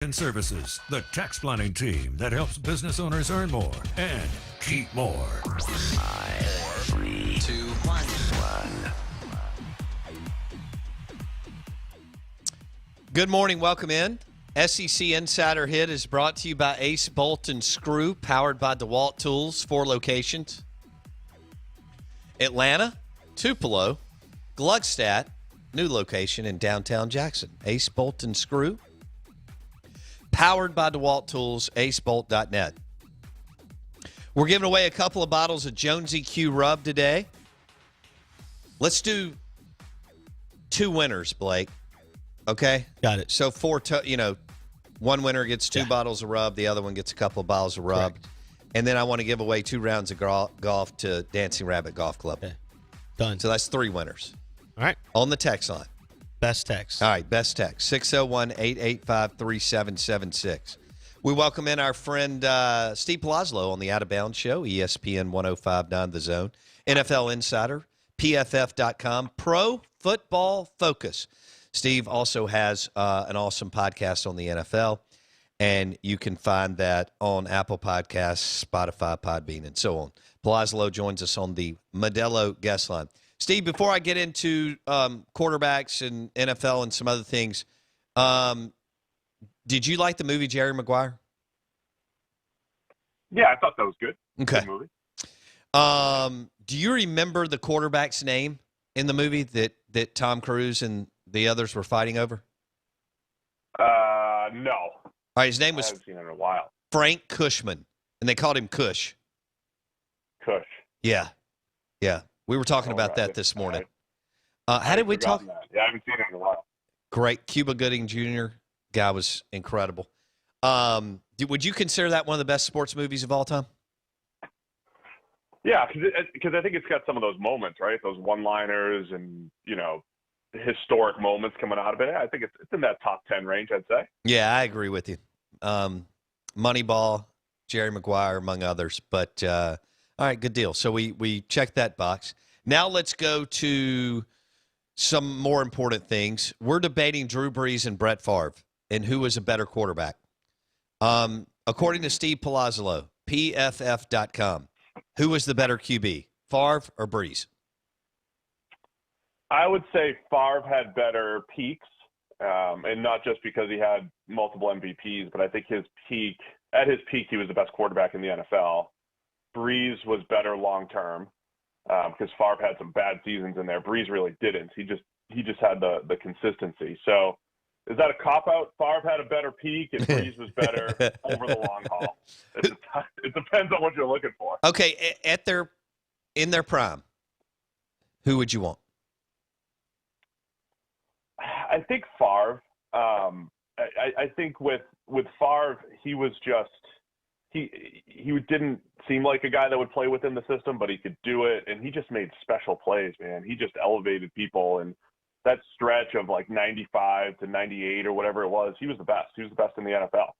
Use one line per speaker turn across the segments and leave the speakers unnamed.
and Services, the tax planning team that helps business owners earn more and keep more.
5, 3, 2, 1.
Good morning. Welcome in. SEC Insider Hit is brought to you by Ace Bolt and Screw, powered by DeWalt Tools, 4 locations. Atlanta, Tupelo, Gluckstadt, new location in downtown Jackson. Ace Bolt and Screw, powered by DeWalt Tools, acebolt.net. We're giving away a couple of bottles of Jonesy Q Rub today. Let's do 2 winners, Blake. Okay?
Got it.
So one winner gets 2 bottles of Rub, the other one gets a couple of bottles of Rub.
Correct.
And then I want to give away 2 rounds of golf to Dancing Rabbit Golf Club.
Okay. Done.
So that's 3 winners.
All right.
On the text line.
Best text.
All right, best text, 601-885-3776. We welcome in our friend Steve Palazzolo on the Out of Bounds Show, ESPN 105.9 The Zone, NFL Insider, PFF.com, Pro Football Focus. Steve also has an awesome podcast on the NFL, and you can find that on Apple Podcasts, Spotify, Podbean, and so on. Palazzolo joins us on the Modelo guest line. Steve, before I get into quarterbacks and NFL and some other things, did you like the movie Jerry Maguire?
Yeah, I thought that was good.
Okay.
Good movie.
Do you remember the quarterback's name in the movie that Tom Cruise and the others were fighting over?
No.
All right, his name
I
was
haven't seen it in a while.
Frank Cushman, and they called him Cush.
Cush.
Yeah. We were talking about that this morning. How did we talk?
That. Yeah, I haven't seen it in a while.
Great. Cuba Gooding Jr. Guy was incredible. Would you consider that one of the best sports movies of all time?
Yeah, because I think it's got some of those moments, right? Those one-liners and, historic moments coming out of it. I think it's in that top 10 range, I'd say.
Yeah, I agree with you. Moneyball, Jerry Maguire, among others. But, all right, good deal. So we checked that box. Now let's go to some more important things. We're debating Drew Brees and Brett Favre and who is a better quarterback. According to Steve Palazzolo, PFF.com, who was the better QB, Favre or Brees?
I would say Favre had better peaks, and not just because he had multiple MVPs, but I think at his peak, he was the best quarterback in the NFL. Brees was better long-term because Favre had some bad seasons in there. Brees really didn't. He just had the consistency. So is that a cop-out? Favre had a better peak, and Brees was better over the long haul. It depends on what you're looking for.
Okay, in their prime, who would you want?
I think Favre. I think with Favre, he was just he didn't seem like a guy that would play within the system, but he could do it, and he just made special plays, man. He just elevated people, and that stretch of like 95 to 98 or whatever it was, he was the best. He was the best in the NFL.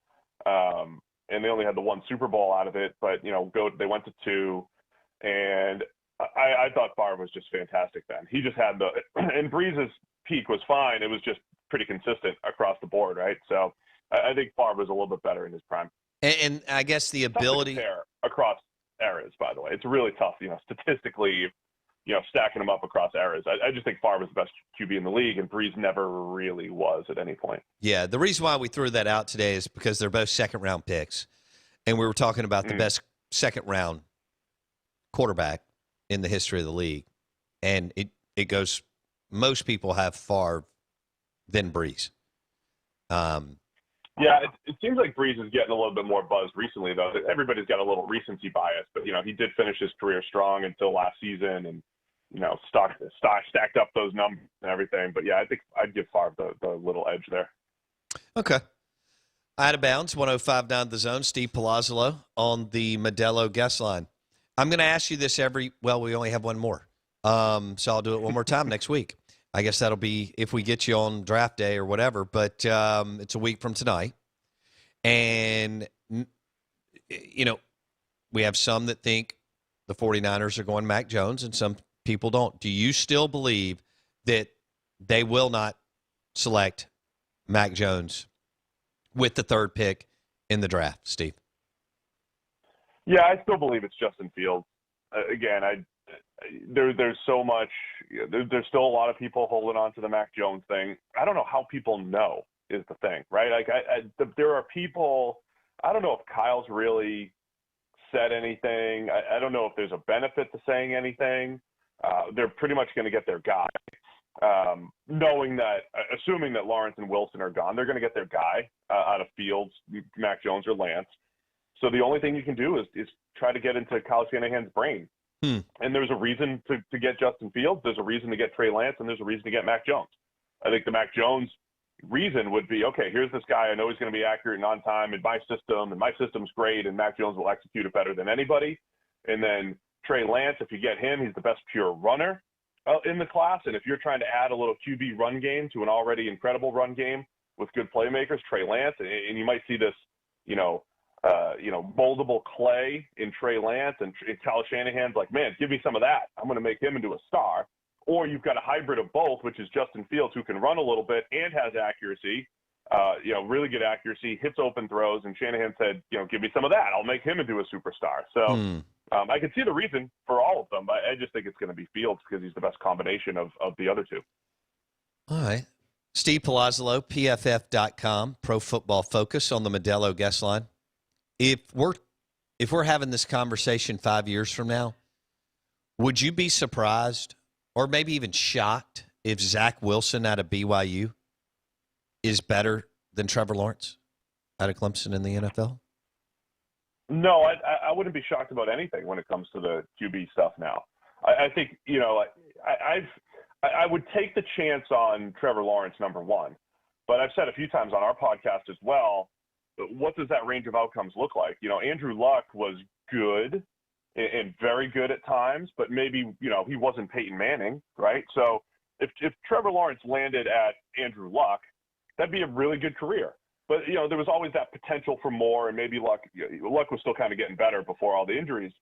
And they only had the 1 Super Bowl out of it, but they went to 2, and I thought Favre was just fantastic then. He just had and Brees' peak was fine. It was just pretty consistent across the board, right? So I think Favre was a little bit better in his prime.
And I guess the ability
tough to compare across eras, by the way, it's really tough, statistically, stacking them up across eras. I just think Favre was the best QB in the league, and Brees never really was at any point.
Yeah, the reason why we threw that out today is because they're both second-round picks, and we were talking about the best second-round quarterback in the history of the league, and it goes. Most people have Favre, then Brees.
Yeah, it seems like Brees is getting a little bit more buzz recently, though. Everybody's got a little recency bias, but he did finish his career strong until last season, and stacked up those numbers and everything. But yeah, I think I'd give Favre the little edge there.
Okay. Out of bounds, 105.9 The Zone. Steve Palazzolo on the Modelo guest line. I'm going to ask you this we only have one more. So I'll do it one more time next week. I guess that'll be if we get you on draft day or whatever, but it's a week from tonight. And, we have some that think the 49ers are going Mac Jones and some people don't. Do you still believe that they will not select Mac Jones with the third pick in the draft, Steve?
Yeah, I still believe it's Justin Fields. Again, there's so much. There's still a lot of people holding on to the Mac Jones thing. I don't know how people know is the thing, right? Like there are people. I don't know if Kyle's really said anything. I don't know if there's a benefit to saying anything. They're pretty much going to get their guy, assuming that Lawrence and Wilson are gone. They're going to get their guy out of Fields, Mac Jones, or Lance. So the only thing you can do is try to get into Kyle Shanahan's brain. And there's a reason to get Justin Fields. There's a reason to get Trey Lance, and there's a reason to get Mac Jones. I think the Mac Jones reason would be, okay, here's this guy. I know he's going to be accurate and on time in my system, and my system's great, and Mac Jones will execute it better than anybody. And then Trey Lance, if you get him, he's the best pure runner in the class. And if you're trying to add a little QB run game to an already incredible run game with good playmakers, Trey Lance, and you might see this, moldable clay in Trey Lance, and Kyle Shanahan's like, man, give me some of that. I'm going to make him into a star. Or you've got a hybrid of both, which is Justin Fields, who can run a little bit and has accuracy, really good accuracy, hits open throws, and Shanahan said, give me some of that. I'll make him into a superstar. So I can see the reason for all of them, but I just think it's going to be Fields because he's the best combination of the other two.
All right. Steve Palazzolo, PFF.com, Pro Football Focus on the Modelo guest line. If we're having this conversation 5 years from now, would you be surprised or maybe even shocked if Zach Wilson out of BYU is better than Trevor Lawrence out of Clemson in the NFL?
No, I wouldn't be shocked about anything when it comes to the QB stuff now. I think, I would take the chance on Trevor Lawrence, number one. But I've said a few times on our podcast as well, what does that range of outcomes look like? Andrew Luck was good and very good at times, but maybe, he wasn't Peyton Manning, right? So if Trevor Lawrence landed at Andrew Luck, that'd be a really good career. But, there was always that potential for more, and maybe Luck was still kind of getting better before all the injuries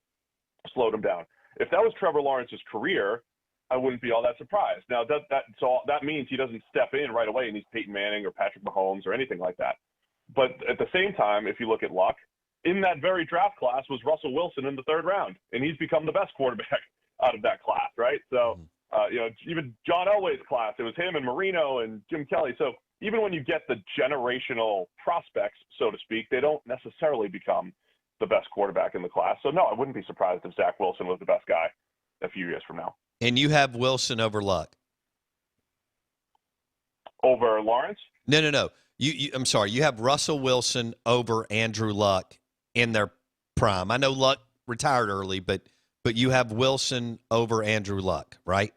slowed him down. If that was Trevor Lawrence's career, I wouldn't be all that surprised. Now, that means he doesn't step in right away and he's Peyton Manning or Patrick Mahomes or anything like that. But at the same time, if you look at Luck, in that very draft class was Russell Wilson in the third round, and he's become the best quarterback out of that class, right? So, even John Elway's class, it was him and Marino and Jim Kelly. So even when you get the generational prospects, so to speak, they don't necessarily become the best quarterback in the class. So, no, I wouldn't be surprised if Zach Wilson was the best guy a few years from now.
And you have Wilson over Luck?
Over Lawrence?
No. I'm sorry. You have Russell Wilson over Andrew Luck in their prime. I know Luck retired early, but you have Wilson over Andrew Luck, right?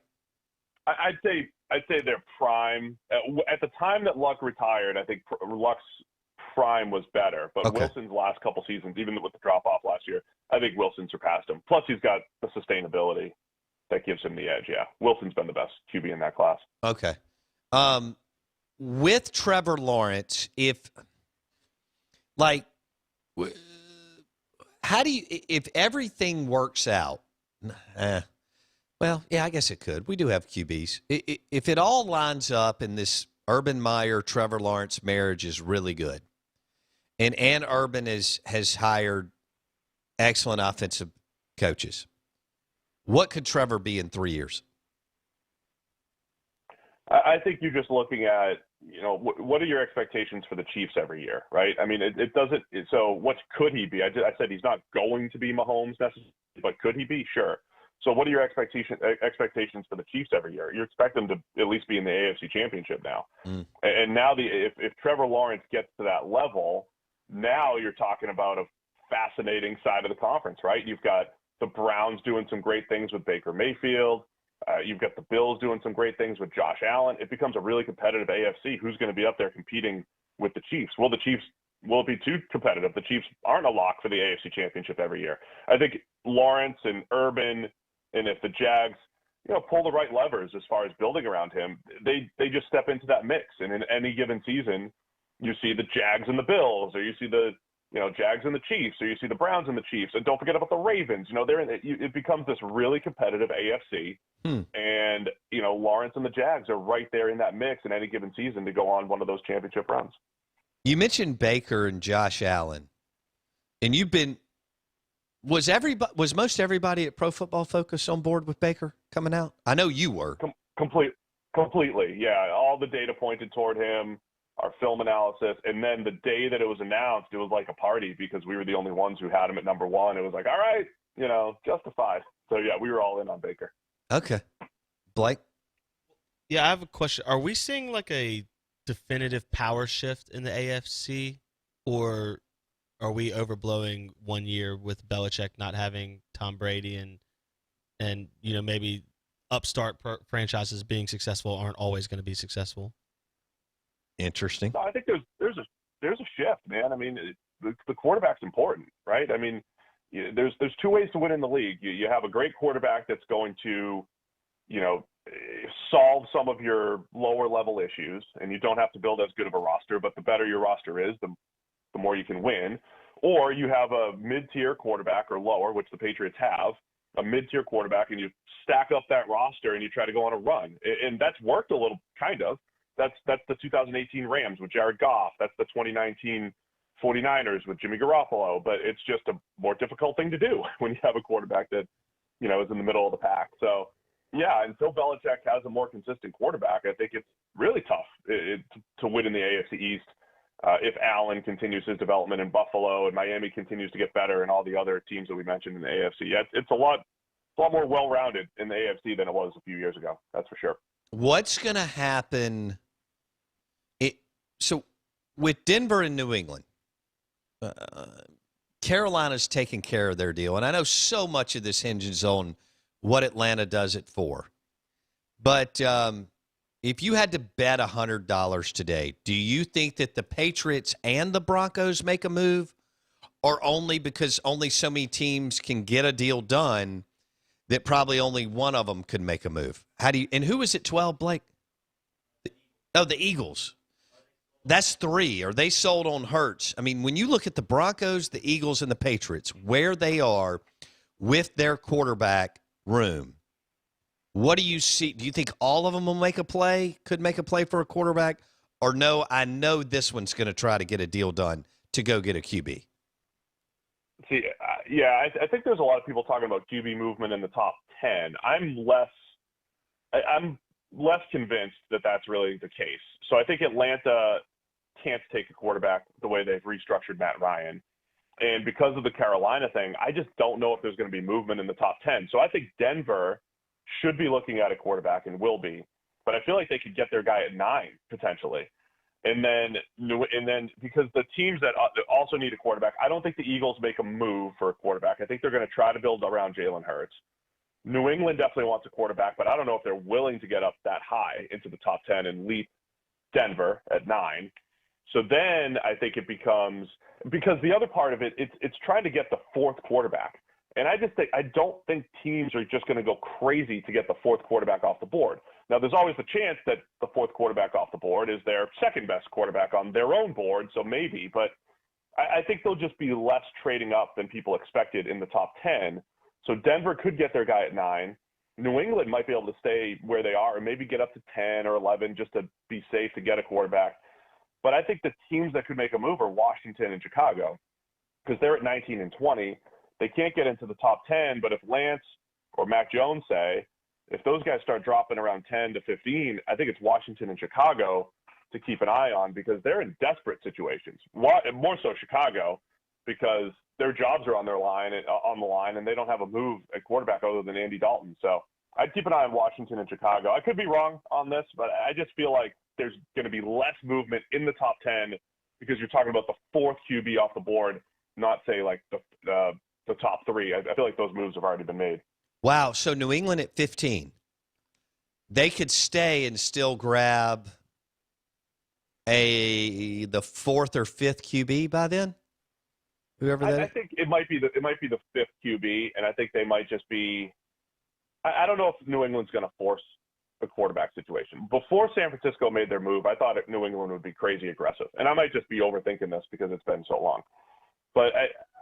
I'd say their prime. At the time that Luck retired, I think Luck's prime was better. But
Okay.
Wilson's last couple seasons, even with the drop-off last year, I think Wilson surpassed him. Plus, he's got the sustainability that gives him the edge, yeah. Wilson's been the best QB in that class.
Okay. With Trevor Lawrence, if everything works out, well, yeah, I guess it could. We do have QBs. If it all lines up and this Urban Meyer, Trevor Lawrence marriage is really good, and Ann Urban has hired excellent offensive coaches, what could Trevor be in 3 years?
I think you're just looking at, what are your expectations for the Chiefs every year, right? I mean, it doesn't – so what could he be? I said he's not going to be Mahomes necessarily, but could he be? Sure. So what are your expectations for the Chiefs every year? You expect them to at least be in the AFC Championship now. And now if Trevor Lawrence gets to that level, now you're talking about a fascinating side of the conference, right? You've got the Browns doing some great things with Baker Mayfield. You've got the Bills doing some great things with Josh Allen. It becomes a really competitive AFC. Who's going to be up there competing with the Chiefs? Will it be too competitive? The Chiefs aren't a lock for the AFC Championship every year. I think Lawrence and Urban, and if the Jags, pull the right levers as far as building around him, they just step into that mix. And in any given season, you see the Jags and the Bills, or you see the Jags and the Chiefs, or you see the Browns and the Chiefs, and don't forget about the Ravens. It becomes this really competitive AFC, and Lawrence and the Jags are right there in that mix in any given season to go on one of those championship runs.
You mentioned Baker and Josh Allen, and was most everybody at Pro Football Focus on board with Baker coming out? I know you were.
Completely, yeah. All the data pointed toward him, our film analysis, and then the day that it was announced, it was like a party because we were the only ones who had him at number one. It was like, all right, justified. So, yeah, we were all in on Baker.
Okay. Blake?
Yeah, I have a question. Are we seeing like a definitive power shift in the AFC, or are we overblowing 1 year with Belichick not having Tom Brady and maybe upstart franchises being successful aren't always going to be successful?
Interesting.
No, I think there's a shift, man. I mean, the quarterback's important, right? I mean, there's two ways to win in the league. You have a great quarterback that's going to, solve some of your lower level issues, and you don't have to build as good of a roster. But the better your roster is, the more you can win. Or you have a mid-tier quarterback or lower, which the Patriots have, a mid-tier quarterback, and you stack up that roster and you try to go on a run. And that's worked a little, kind of. That's the 2018 Rams with Jared Goff. That's the 2019 49ers with Jimmy Garoppolo. But it's just a more difficult thing to do when you have a quarterback that, is in the middle of the pack. So, yeah, until Belichick has a more consistent quarterback, I think it's really tough to win in the AFC East. If Allen continues his development in Buffalo and Miami continues to get better and all the other teams that we mentioned in the AFC, it's a lot more well-rounded in the AFC than it was a few years ago. That's for sure.
What's going to happen? So with Denver and New England, Carolina's taking care of their deal. And I know so much of this hinges on what Atlanta does it for. But if you had to bet $100 today, do you think that the Patriots and the Broncos make a move, or only because only so many teams can get a deal done that probably only one of them could make a move? And who is it, 12, Blake? Oh, the Eagles. That's 3. Are they sold on Hurts? I mean, when you look at the Broncos, the Eagles, and the Patriots, where they are with their quarterback room, what do you see? Do you think all of them could make a play for a quarterback? Or no, I know this one's going to try to get a deal done to go get a QB?
See, I think there's a lot of people talking about QB movement in the top 10. I'm less convinced that that's really the case. So I think Atlanta can't take a quarterback the way they've restructured Matt Ryan. And because of the Carolina thing, I just don't know if there's going to be movement in the top 10. So I think Denver should be looking at a quarterback and will be. But I feel like they could get their guy at 9 potentially. And then because the teams that also need a quarterback, I don't think the Eagles make a move for a quarterback. I think they're going to try to build around Jalen Hurts. New England definitely wants a quarterback, but I don't know if they're willing to get up that high into the top 10 and leap Denver at 9. So then I think it becomes, because the other part of it, it's trying to get the 4th quarterback. And I don't think teams are just going to go crazy to get the 4th quarterback off the board. Now, there's always the chance that the 4th quarterback off the board is their second best quarterback on their own board, so maybe. But I think they'll just be less trading up than people expected in the top 10. So Denver could get their guy at 9. New England might be able to stay where they are and maybe get up to 10 or 11 just to be safe to get a quarterback. But I think the teams that could make a move are Washington and Chicago, because they're at 19 and 20. They can't get into the top 10, but if Lance or Mac Jones if those guys start dropping around 10 to 15, I think it's Washington and Chicago to keep an eye on, because they're in desperate situations. More so Chicago, because their jobs are on the line, and they don't have a move at quarterback other than Andy Dalton. So I'd keep an eye on Washington and Chicago. I could be wrong on this, but I just feel like there's going to be less movement in the top 10 because you're talking about the 4th QB off the board, not say like the top 3. I feel like those moves have already been made.
Wow. So New England at 15, they could stay and still grab the 4th or 5th QB by then. Whoever that is.
I think it might be the 5th QB, and I think they might just be. I don't know if New England's going to force the quarterback situation. Before San Francisco made their move, I thought New England would be crazy aggressive, and I might just be overthinking this because it's been so long. But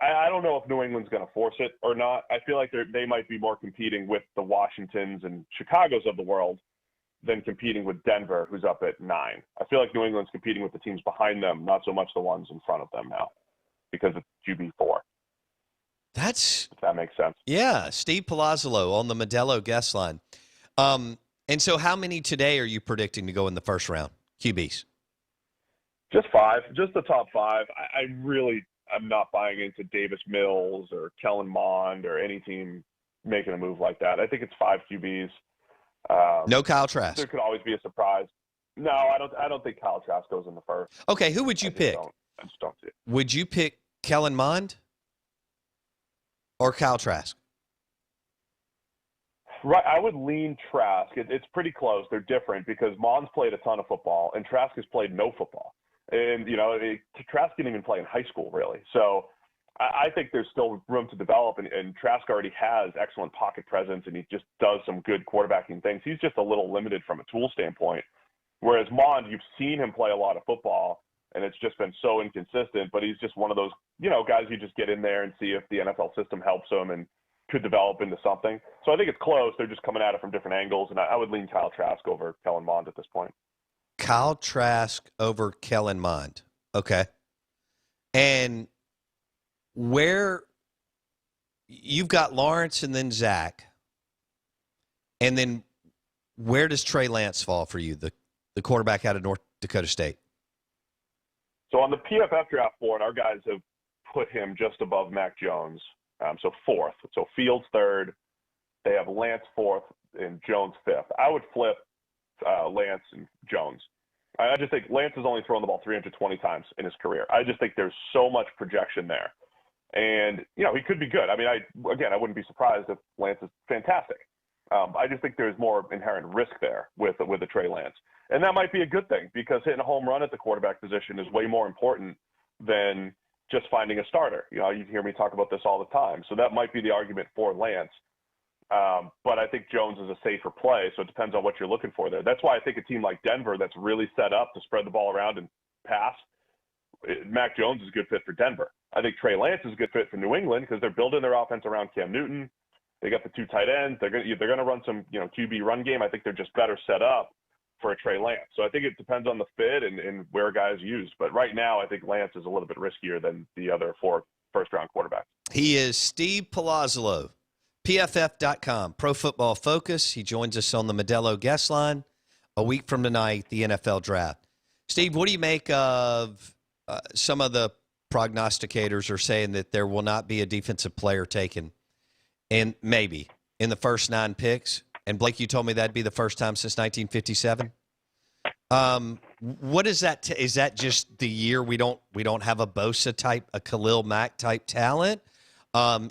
I don't know if New England's going to force it or not. I feel like they might be more competing with the Washingtons and Chicagos of the world than competing with Denver, who's up at 9. I feel like New England's competing with the teams behind them, not so much the ones in front of them now, because it's QB4.
If
that makes sense.
Yeah, Steve Palazzolo on the Modelo guest line. And so how many today are you predicting to go in the first round, QBs?
Just 5, just the top 5. I'm not buying into Davis Mills or Kellen Mond or any team making a move like that. I think it's 5 QBs.
No Kyle Trask.
There could always be a surprise. No, I don't think Kyle Trask goes in the first.
Okay, who would you pick?
I just don't see it.
Would you pick Kellen Mond or Kyle Trask?
Right, I would lean Trask. It's pretty close. They're different because Mond's played a ton of football and Trask has played no football. And, Trask didn't even play in high school, really. So I think there's still room to develop, and Trask already has excellent pocket presence, and he just does some good quarterbacking things. He's just a little limited from a tool standpoint. Whereas Mond, you've seen him play a lot of football, and it's just been so inconsistent. But he's just one of those, guys you just get in there and see if the NFL system helps him and could develop into something. So I think it's close. They're just coming at it from different angles, and I would lean Kyle Trask over Kellen Mond at this point.
Kyle Trask over Kellen Mond. Okay. And where you've got Lawrence and then Zach, and then where does Trey Lance fall for you, the quarterback out of North Dakota State?
So on the PFF draft board, our guys have put him just above Mac Jones, so 4th. So Fields 3rd. They have Lance 4th and Jones 5th. I would flip Lance and Jones. I just think Lance has only thrown the ball 320 times in his career. I just think there's so much projection there. And, he could be good. I mean, I wouldn't be surprised if Lance is fantastic. I just think there's more inherent risk there with the Trey Lance. And that might be a good thing because hitting a home run at the quarterback position is way more important than just finding a starter. You hear me talk about this all the time. So that might be the argument for Lance. But I think Jones is a safer play, so it depends on what you're looking for there. That's why I think a team like Denver that's really set up to spread the ball around and pass, Mac Jones is a good fit for Denver. I think Trey Lance is a good fit for New England because they're building their offense around Cam Newton. They got the 2 tight ends. They're going to run some QB run game. I think they're just better set up for a Trey Lance. So I think it depends on the fit and where guys used. But right now, I think Lance is a little bit riskier than the other 4 first-round quarterbacks.
He is Steve Palazzolo, PFF.com, Pro Football Focus. He joins us on the Modelo guest line. A week from tonight, the NFL draft. Steve, what do you make of some of the prognosticators are saying that there will not be a defensive player taken, and maybe in the first 9 picks? And Blake, you told me that'd be the first time since 1957. What is that? Is that just the year we don't have a Bosa type, a Khalil Mack type talent?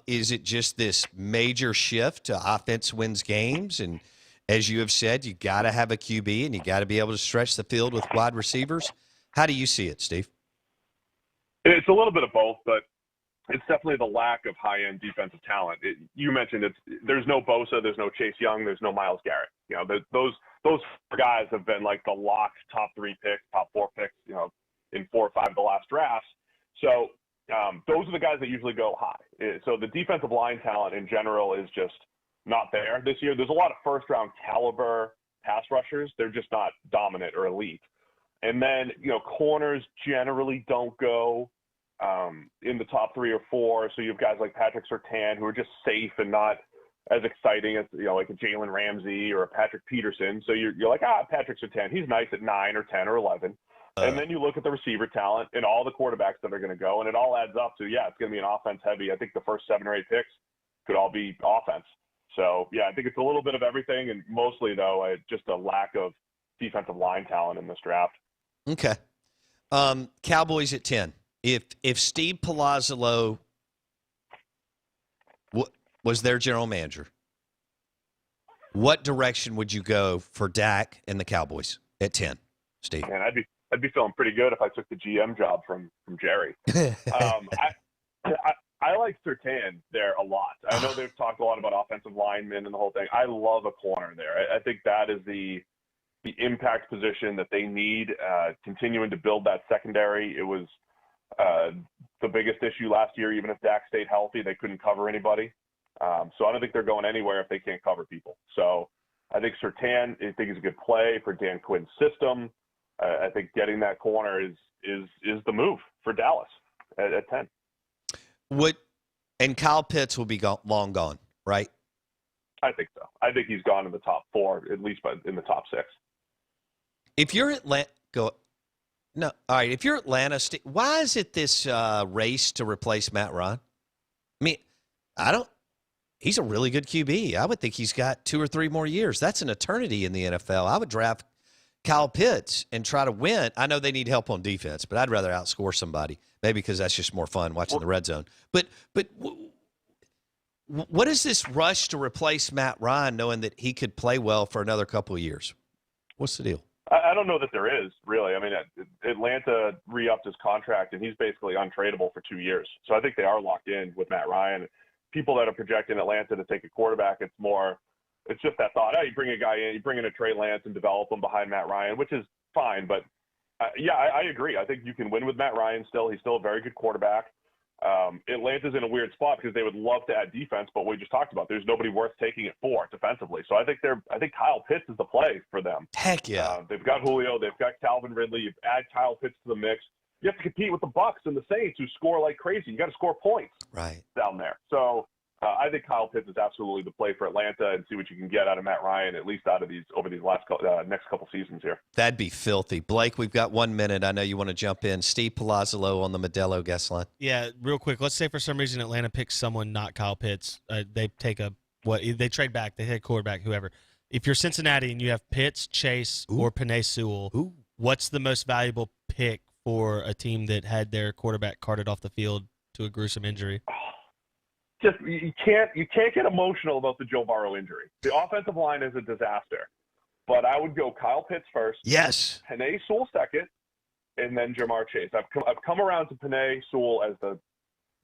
Is it just this major shift to offense wins games? And as you have said, you got to have a QB and you got to be able to stretch the field with wide receivers. How do you see it, Steve?
It's a little bit of both, but it's definitely the lack of high-end defensive talent. You mentioned there's no Bosa, there's no Chase Young, there's no Myles Garrett. Those guys have been like the locked top 3 picks, top 4 picks, in 4 or 5 of the last drafts. So those are the guys that usually go high. So the defensive line talent in general is just not there this year. There's a lot of first-round caliber pass rushers. They're just not dominant or elite. And then, corners generally don't go in the top 3 or 4. So you have guys like Patrick Surtain who are just safe and not as exciting as, like a Jalen Ramsey or a Patrick Peterson. So you're like, Patrick Surtain, he's nice at 9 or 10 or 11. And then you look at the receiver talent and all the quarterbacks that are going to go, and it all adds up to, it's going to be an offense heavy. I think the first 7 or 8 picks could all be offense. So, I think it's a little bit of everything, and mostly, though, just a lack of defensive line talent in this draft.
Okay. Cowboys at 10. If Steve Palazzolo was their general manager, what direction would you go for Dak and the Cowboys at 10, Steve?
Man, I'd be feeling pretty good if I took the GM job from Jerry. I like Surtain there a lot. I know they've talked a lot about offensive linemen and the whole thing. I love a corner there. I think that is the impact position that they need, continuing to build that secondary. It was the biggest issue last year. Even if Dak stayed healthy, they couldn't cover anybody. So I don't think they're going anywhere if they can't cover people. So I think Surtain, I think is a good play for Dan Quinn's system. I think getting that corner is the move for Dallas at 10.
And Kyle Pitts will be long gone, right?
I think so. I think he's gone in the top 4, at least in the top 6.
If you're Atlanta, all right. If you're Atlanta, why is it this race to replace Matt Ryan? I mean, he's a really good QB. I would think he's got 2 or 3 more years. That's an eternity in the NFL. I would draft Kyle Pitts and try to win. I know they need help on defense, but I'd rather outscore somebody. Maybe because that's just more fun watching the red zone. But what is this rush to replace Matt Ryan, knowing that he could play well for another couple of years? What's the deal?
I don't know that there is, really. I mean, Atlanta re-upped his contract, and he's basically untradeable for 2 years. So I think they are locked in with Matt Ryan. People that are projecting Atlanta to take a quarterback, it's just that thought, you bring a guy in, you bring in a Trey Lance and develop him behind Matt Ryan, which is fine. But, I agree. I think you can win with Matt Ryan still. He's still a very good quarterback. Atlanta's in a weird spot because they would love to add defense, but we just talked about there's nobody worth taking it for defensively. So I think Kyle Pitts is the play for them.
Heck yeah.
They've got Julio, they've got Calvin Ridley. You add Kyle Pitts to the mix. You have to compete with the Bucs and the Saints, who score like crazy. You got to score points down there. So I think Kyle Pitts is absolutely the play for Atlanta, and see what you can get out of Matt Ryan, at least over these next couple seasons here.
That'd be filthy. Blake, we've got 1 minute. I know you want to jump in. Steve Palazzolo on the Modelo guest line.
Yeah, real quick. Let's say for some reason Atlanta picks someone not Kyle Pitts. They take they trade back. They take quarterback, whoever. If you're Cincinnati and you have Pitts, Chase, or Penei Sewell, what's the most valuable pick for a team that had their quarterback carted off the field to a gruesome injury?
Just you can't get emotional about the Joe Burrow injury. The offensive line is a disaster, but I would go Kyle Pitts first.
Yes.
Penei Sewell second, and then Jamar Chase. I've come around to Penei Sewell as the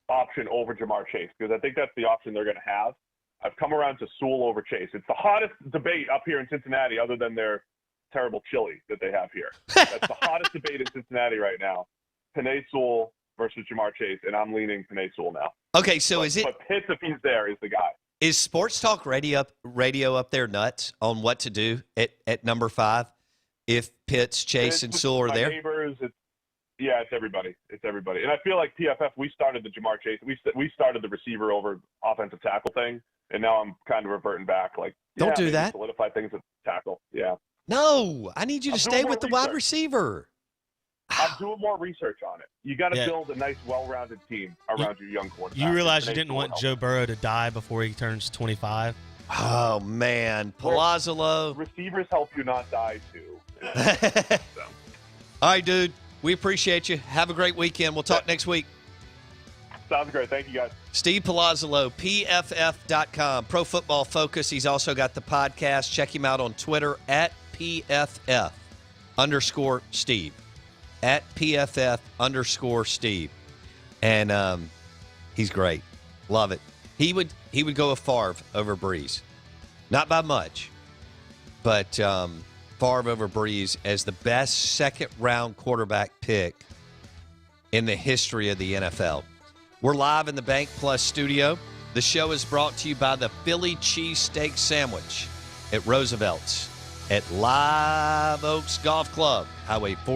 option over Jamar Chase because I think that's the option they're going to have. I've come around to Sewell over Chase. It's the hottest debate up here in Cincinnati, other than their terrible chili that they have here. That's the hottest debate in Cincinnati right now. Penei Sewell versus Jamar Chase, and I'm leaning Penei Sewell now.
Okay, so
But Pitts, if he's there, is the guy.
Is Sports Talk Radio up there nuts on what to do at number 5 if Pitts, Chase, and Sewell are there?
Neighbors, it's everybody. It's everybody. And I feel like PFF, we started the Jamar Chase. We started the receiver over offensive tackle thing, and now I'm kind of reverting back.
Don't do that.
Solidify things at tackle. Yeah.
No, I need you to stay with the wide receiver.
I'm doing more research on it. You got to build a nice, well-rounded team around your young quarterback.
You realize you didn't want Joe Burrow to die before he turns 25?
Oh, man. Palazzolo.
Receivers help you not die, too.
All right, dude. We appreciate you. Have a great weekend. We'll talk next week.
Sounds great. Thank you, guys.
Steve Palazzolo, PFF.com. Pro Football Focus. He's also got the podcast. Check him out on Twitter at PFF_Steve. At PFF_Steve. And he's great. Love it. He would go with Favre over Breeze. Not by much, but Favre over Breeze as the best second-round quarterback pick in the history of the NFL. We're live in the Bank Plus studio. The show is brought to you by the Philly Cheesesteak Sandwich at Roosevelt's at Live Oaks Golf Club, Highway 4.